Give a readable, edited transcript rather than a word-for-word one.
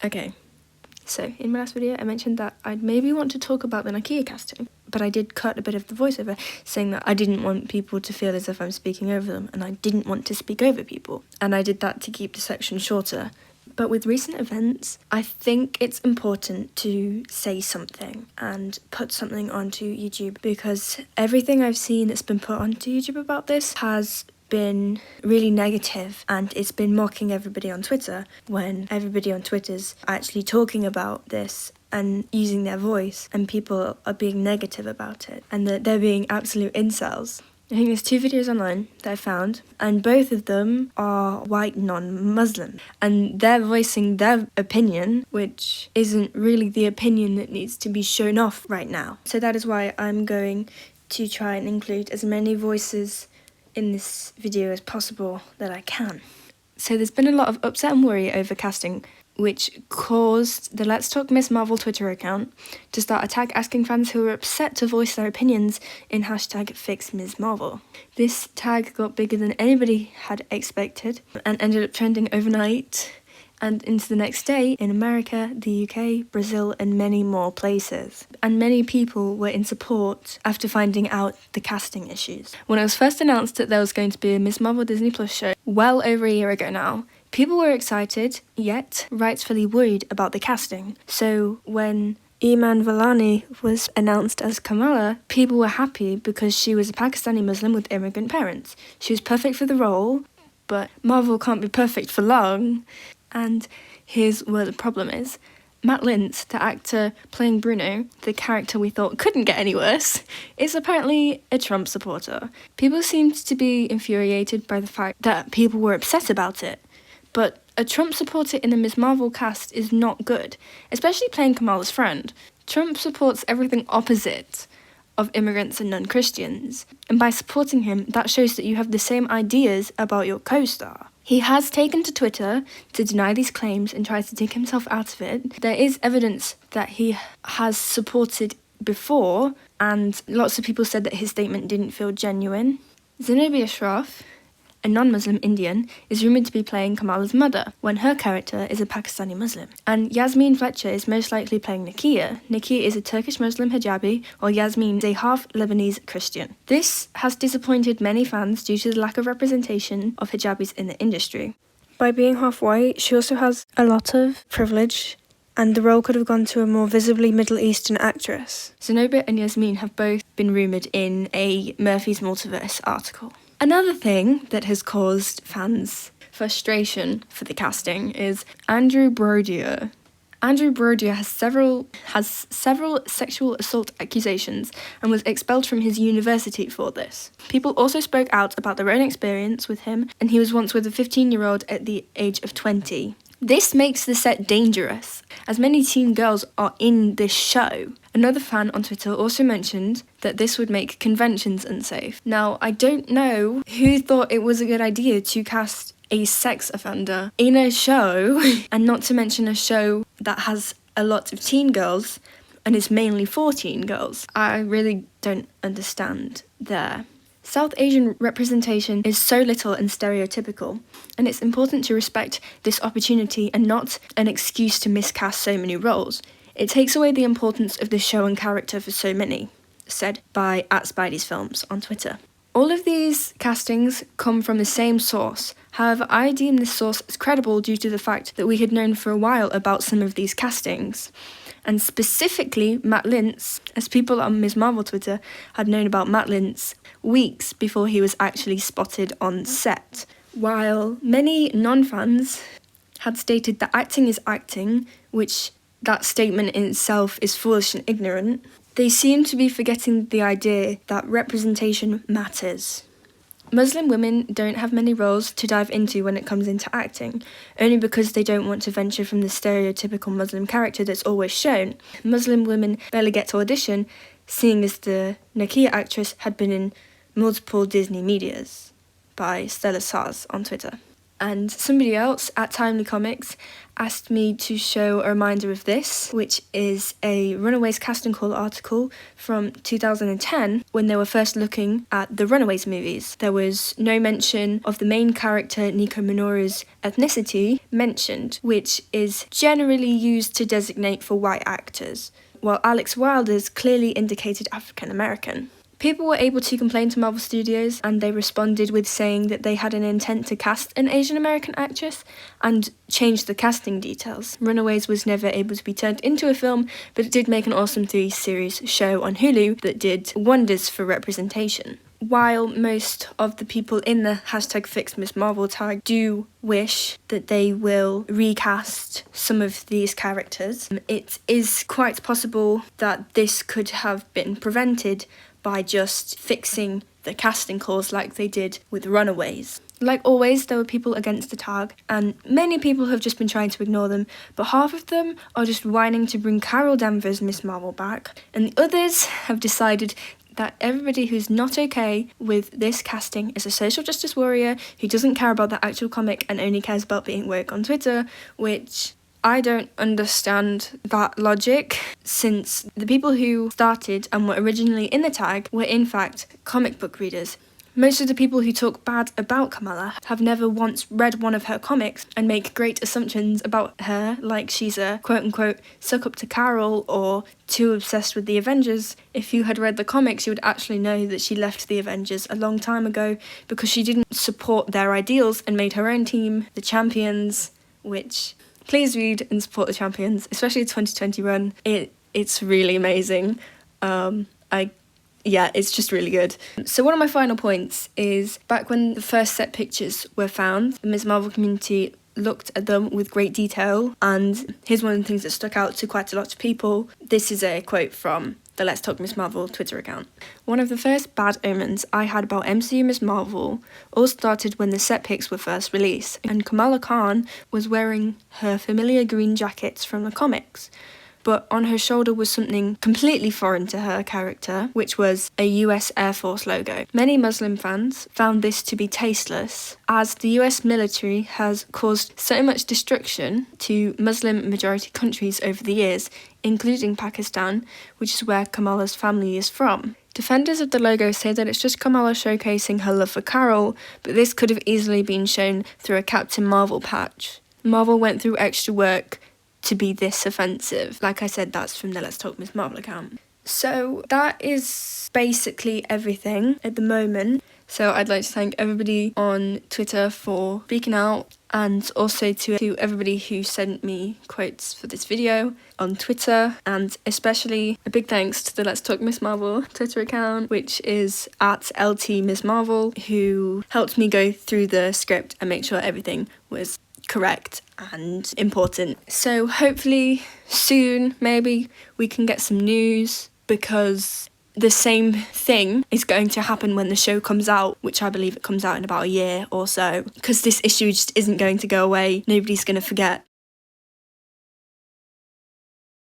Okay, so in my last video I mentioned that I'd maybe want to talk about the Nakia casting, but I did cut a bit of the voiceover saying that I didn't want people to feel as if I'm speaking over them, and I didn't want to speak over people, and I did that to keep the section shorter. But with recent events, I think it's important to say something and put something onto YouTube, because everything I've seen that's been put onto YouTube about this has been really negative, and it's been mocking everybody on Twitter when everybody on Twitter's actually talking about this and using their voice, and people are being negative about it and that they're being absolute incels. I think there's 2 videos online that I found, and both of them are white non-Muslim, and they're voicing their opinion, which isn't really the opinion that needs to be shown off right now. So that is why I'm going to try and include as many voices in this video as possible that I can. So there's been a lot of upset and worry over casting, which caused the Let's Talk Miss Marvel Twitter account to start a tag asking fans who were upset to voice their opinions in #FixMsMarvel. This tag got bigger than anybody had expected and ended up trending overnight and into the next day in America, the UK, Brazil, and many more places. And many people were in support after finding out the casting issues. When it was first announced that there was going to be a Miss Marvel Disney Plus show, well over a year ago now, people were excited, yet rightfully worried about the casting. So when Iman Vellani was announced as Kamala, people were happy because she was a Pakistani Muslim with immigrant parents. She was perfect for the role, but Marvel can't be perfect for long. And here's where the problem is. Matt Lintz, the actor playing Bruno, the character we thought couldn't get any worse, is apparently a Trump supporter. People seemed to be infuriated by the fact that people were upset about it, but a Trump supporter in the Ms. Marvel cast is not good, especially playing Kamala's friend. Trump supports everything opposite of immigrants and non-Christians, and by supporting him, that shows that you have the same ideas about your co-star. He has taken to Twitter to deny these claims and tries to dig himself out of it. There is evidence that he has supported before, and lots of people said that his statement didn't feel genuine. Zenobia Shroff, a non-Muslim Indian, is rumoured to be playing Kamala's mother, when her character is a Pakistani Muslim. And Yasmin Fletcher is most likely playing Nakia. Nakia is a Turkish Muslim hijabi, while Yasmin is a half Lebanese Christian. This has disappointed many fans due to the lack of representation of hijabis in the industry. By being half white, she also has a lot of privilege, and the role could have gone to a more visibly Middle Eastern actress. Zenobia and Yasmin have both been rumoured in a Murphy's Multiverse article. Another thing that has caused fans frustration for the casting is Andrew Brodier. Andrew Brodier has several sexual assault accusations and was expelled from his university for this. People also spoke out about their own experience with him, and he was once with a 15-year-old at the age of 20. This makes the set dangerous, as many teen girls are in this show. Another fan on Twitter also mentioned that this would make conventions unsafe. Now, I don't know who thought it was a good idea to cast a sex offender in a show, and not to mention a show that has a lot of teen girls and is mainly for teen girls. I really don't understand there. South Asian representation is so little and stereotypical, and it's important to respect this opportunity and not an excuse to miscast so many roles. It takes away the importance of the show and character for so many, said by @Spidey'sFilms on Twitter. All of these castings come from the same source. However, I deem this source as credible due to the fact that we had known for a while about some of these castings. And specifically Matt Lintz, as people on Ms. Marvel Twitter had known about Matt Lintz weeks before he was actually spotted on set. While many non-fans had stated that acting is acting, which that statement in itself is foolish and ignorant, they seem to be forgetting the idea that representation matters. Muslim women don't have many roles to dive into when it comes into acting, only because they don't want to venture from the stereotypical Muslim character that's always shown. Muslim women barely get to audition, seeing as the Nakia actress had been in multiple Disney medias, by Stella Sars on Twitter. And somebody else at Timely Comics asked me to show a reminder of this, which is a Runaways casting call article from 2010 when they were first looking at the Runaways movies. There was no mention of the main character Nico Minoru's ethnicity mentioned, which is generally used to designate for white actors, while Alex Wilder's clearly indicated African American. People were able to complain to Marvel Studios, and they responded with saying that they had an intent to cast an Asian American actress and change the casting details. Runaways was never able to be turned into a film, but it did make an awesome 3-series show on Hulu that did wonders for representation. While most of the people in the #FixMissMarvel tag do wish that they will recast some of these characters, it is quite possible that this could have been prevented by just fixing the casting calls like they did with Runaways. Like always, there were people against the tag, and many people have just been trying to ignore them, but half of them are just whining to bring Carol Danvers' Miss Marvel back, and the others have decided that everybody who's not okay with this casting is a social justice warrior who doesn't care about the actual comic and only cares about being woke on Twitter, which I don't understand that logic, since the people who started and were originally in the tag were in fact comic book readers. Most of the people who talk bad about Kamala have never once read one of her comics and make great assumptions about her, like she's a quote-unquote suck up to Carol or too obsessed with the Avengers. If you had read the comics, you would actually know that she left the Avengers a long time ago because she didn't support their ideals and made her own team, the Champions, which... Please read and support the Champions, especially the 2020 run. It's really amazing. It's just really good. So one of my final points is, back when the first set pictures were found, the Ms. Marvel community looked at them with great detail, and here's one of the things that stuck out to quite a lot of people. This is a quote from the Let's Talk Miss Marvel Twitter account. One of the first bad omens I had about MCU Miss Marvel all started when the set pics were first released, and Kamala Khan was wearing her familiar green jackets from the comics, but on her shoulder was something completely foreign to her character, which was a US Air Force logo. Many Muslim fans found this to be tasteless, as the US military has caused so much destruction to Muslim-majority countries over the years, including Pakistan, which is where Kamala's family is from. Defenders of the logo say that it's just Kamala showcasing her love for Carol, but this could have easily been shown through a Captain Marvel patch. Marvel went through extra work to be this offensive. Like I said, that's from the Let's Talk Miss Marvel account. So that is basically everything at the moment. So I'd like to thank everybody on Twitter for speaking out, and also to everybody who sent me quotes for this video on Twitter, and especially a big thanks to the Let's Talk Miss Marvel Twitter account, which is at LT Miss Marvel, who helped me go through the script and make sure everything was correct and important. So hopefully soon, maybe, we can get some news, because the same thing is going to happen when the show comes out, which I believe it comes out in about a year or so, because this issue just isn't going to go away. Nobody's going to forget